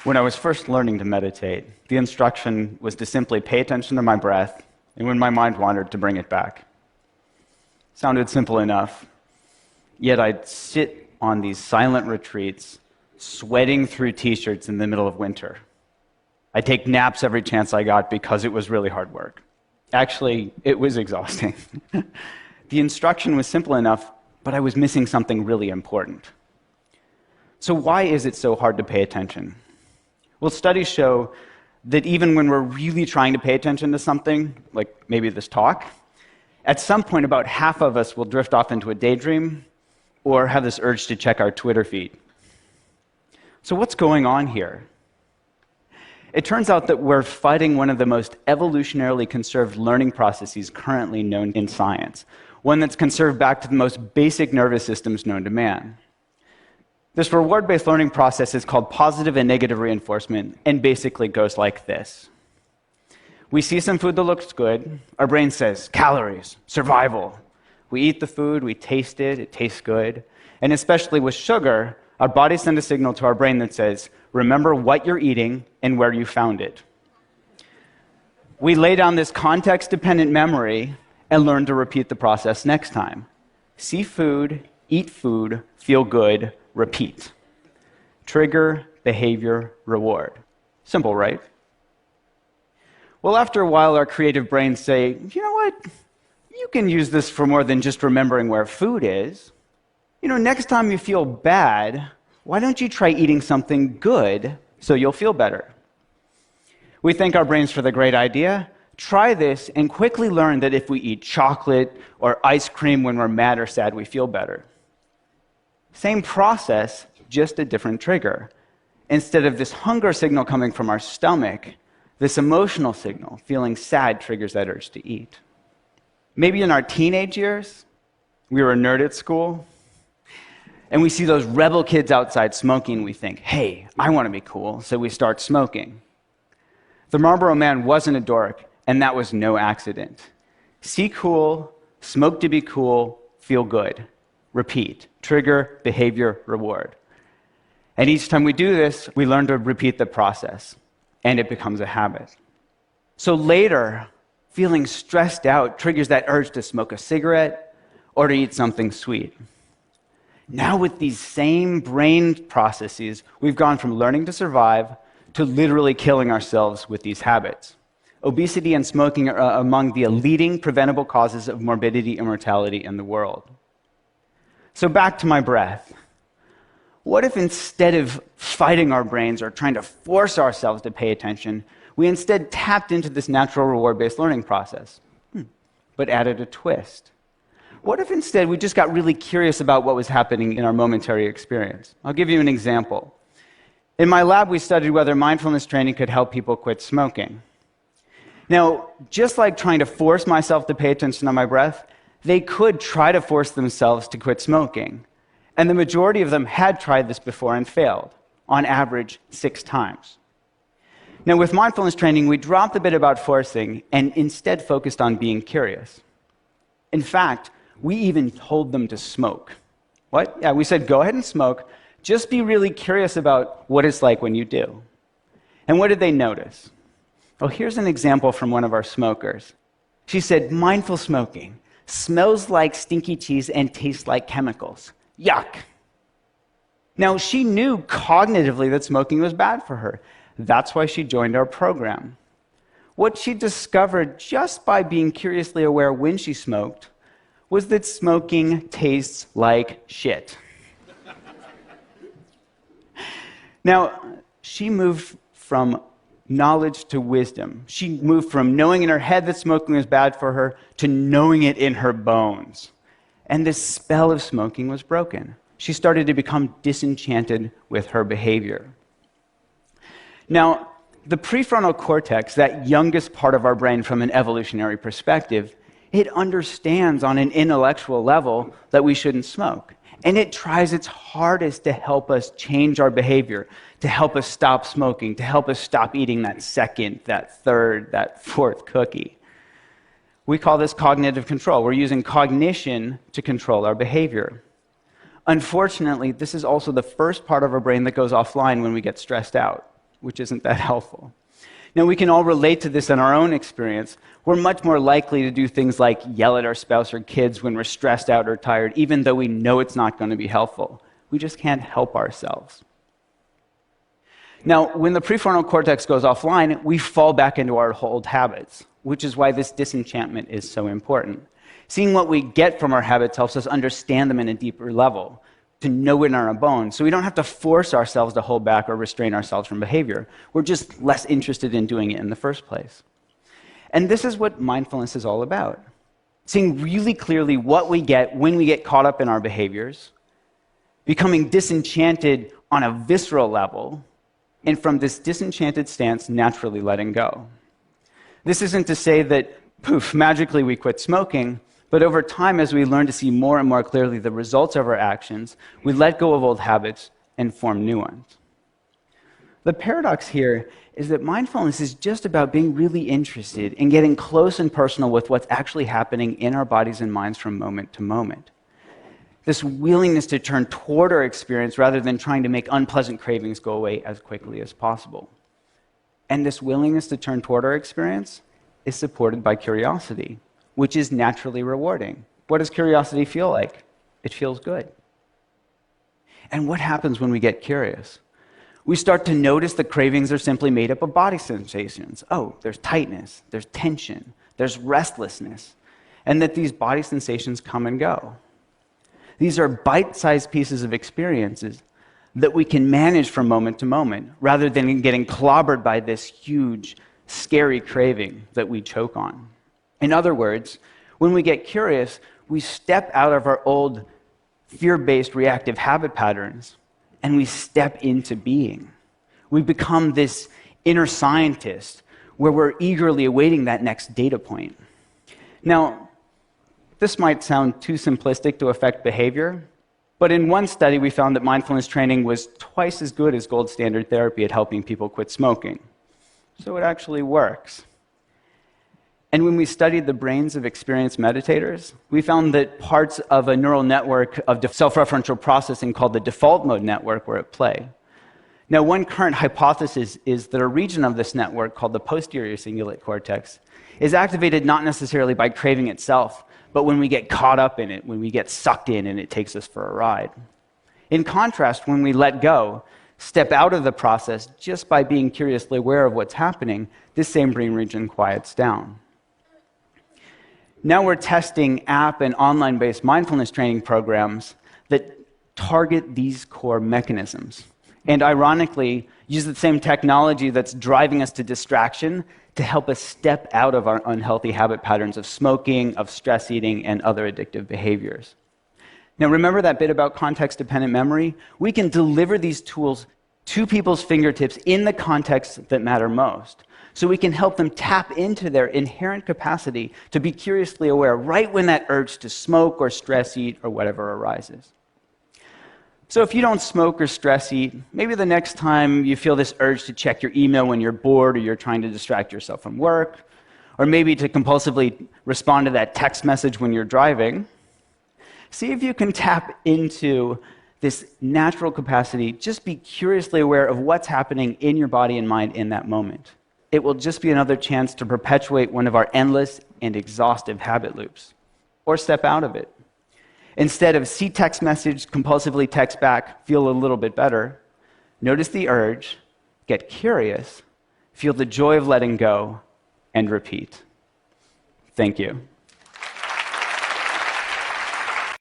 When I was first learning to meditate, the instruction was to simply pay attention to my breath, and when my mind wandered, to bring it back. Sounded simple enough, yet I'd sit on these silent retreats, sweating through t-shirts in the middle of winter. I'd take naps every chance I got because it was really hard work. Actually, it was exhausting. The instruction was simple enough, but I was missing something really important. So why is it so hard to pay attention? Well, studies show that even when we're really trying to pay attention to something, like maybe this talk, at some point about half of us will drift off into a daydream or have this urge to check our Twitter feed. So what's going on here? It turns out that we're fighting one of the most evolutionarily conserved learning processes currently known in science, one that's conserved back to the most basic nervous systems known to man. This reward-based learning process is called positive and negative reinforcement, and basically goes like this. We see some food that looks good. Our brain says, calories, survival. We eat the food, we taste it, it tastes good. And especially with sugar, our body sends a signal to our brain that says, remember what you're eating and where you found it. We lay down this context-dependent memory and learn to repeat the process next time. See food, eat food, feel good, repeat. Trigger, behavior, reward. Simple, right? Well, after a while, our creative brains say, you know what? You can use this for more than just remembering where food is. Next time you feel bad, why don't you try eating something good so you'll feel better? We thank our brains for the great idea. Try this and quickly learn that if we eat chocolate or ice cream when we're mad or sad, we feel better. Same process, just a different trigger. Instead of this hunger signal coming from our stomach, this emotional signal, feeling sad, triggers that urge to eat. Maybe in our teenage years, we were a nerd at school, and we see those rebel kids outside smoking, we think, hey, I want to be cool, so we start smoking. The Marlboro Man wasn't a dork, and that was no accident. See cool, smoke to be cool, feel good. Repeat. Trigger, behavior, reward. And each time we do this, we learn to repeat the process, and it becomes a habit. So later, feeling stressed out triggers that urge to smoke a cigarette or to eat something sweet. Now with these same brain processes, we've gone from learning to survive to literally killing ourselves with these habits. Obesity and smoking are among the leading preventable causes of morbidity and mortality in the world. So back to my breath. What if instead of fighting our brains or trying to force ourselves to pay attention, we instead tapped into this natural reward-based learning process, but added a twist? What if instead we just got really curious about what was happening in our momentary experience? I'll give you an example. In my lab, we studied whether mindfulness training could help people quit smoking. Now, just like trying to force myself to pay attention to my breath, they could try to force themselves to quit smoking. And the majority of them had tried this before and failed, on average 6 times. Now, with mindfulness training, we dropped the bit about forcing and instead focused on being curious. In fact, we even told them to smoke. What? Yeah, we said, go ahead and smoke. Just be really curious about what it's like when you do. And what did they notice? Well, here's an example from one of our smokers. She said, mindful smoking smells like stinky cheese and tastes like chemicals. Yuck. Now, she knew cognitively that smoking was bad for her. That's why she joined our program. What she discovered just by being curiously aware when she smoked was that smoking tastes like shit. Now, she moved from knowledge to wisdom. She moved from knowing in her head that smoking was bad for her to knowing it in her bones. And the spell of smoking was broken. She started to become disenchanted with her behavior. Now, the prefrontal cortex, that youngest part of our brain from an evolutionary perspective, it understands on an intellectual level that we shouldn't smoke. And it tries its hardest to help us change our behavior, to help us stop smoking, to help us stop eating that second, that third, that fourth cookie. We call this cognitive control. We're using cognition to control our behavior. Unfortunately, this is also the first part of our brain that goes offline when we get stressed out. which isn't that helpful. Now, we can all relate to this in our own experience. We're much more likely to do things like yell at our spouse or kids when we're stressed out or tired, even though we know it's not going to be helpful. We just can't help ourselves. Now, when the prefrontal cortex goes offline, we fall back into our old habits, which is why this disenchantment is so important. Seeing what we get from our habits helps us understand them in a deeper level, to know it in our bones, so we don't have to force ourselves to hold back or restrain ourselves from behavior. We're just less interested in doing it in the first place. And this is what mindfulness is all about. Seeing really clearly what we get when we get caught up in our behaviors, becoming disenchanted on a visceral level, and from this disenchanted stance, naturally letting go. This isn't to say that, poof, magically we quit smoking, but over time, as we learn to see more and more clearly the results of our actions, we let go of old habits and form new ones. The paradox here is that mindfulness is just about being really interested in getting close and personal with what's actually happening in our bodies and minds from moment to moment. This willingness to turn toward our experience rather than trying to make unpleasant cravings go away as quickly as possible. And this willingness to turn toward our experience is supported by curiosity, which is naturally rewarding. What does curiosity feel like? It feels good. And what happens when we get curious? We start to notice that cravings are simply made up of body sensations. Oh, there's tightness, there's tension, there's restlessness, and that these body sensations come and go. These are bite-sized pieces of experiences that we can manage from moment to moment, rather than getting clobbered by this huge, scary craving that we choke on. In other words, when we get curious, we step out of our old fear-based reactive habit patterns and we step into being. We become this inner scientist where we're eagerly awaiting that next data point. Now, this might sound too simplistic to affect behavior, but in one study we found that mindfulness training was twice as good as gold standard therapy at helping people quit smoking. So it actually works. And when we studied the brains of experienced meditators, we found that parts of a neural network of self-referential processing called the default mode network were at play. Now, one current hypothesis is that a region of this network called the posterior cingulate cortex is activated not necessarily by craving itself, but when we get caught up in it, when we get sucked in and it takes us for a ride. In contrast, when we let go, step out of the process just by being curiously aware of what's happening, this same brain region quiets down. Now we're testing app and online-based mindfulness training programs that target these core mechanisms, and ironically, use the same technology that's driving us to distraction to help us step out of our unhealthy habit patterns of smoking, of stress eating, and other addictive behaviors. Now remember that bit about context-dependent memory? We can deliver these tools to people's fingertips in the contexts that matter most, so we can help them tap into their inherent capacity to be curiously aware right when that urge to smoke or stress eat or whatever arises. So if you don't smoke or stress eat, maybe the next time you feel this urge to check your email when you're bored or you're trying to distract yourself from work, or maybe to compulsively respond to that text message when you're driving, see if you can tap into this natural capacity. Just be curiously aware of what's happening in your body and mind in that moment. It will just be another chance to perpetuate one of our endless and exhaustive habit loops, or step out of it. Instead of see text message, compulsively text back, feel a little bit better, notice the urge, get curious, feel the joy of letting go, and repeat. Thank you.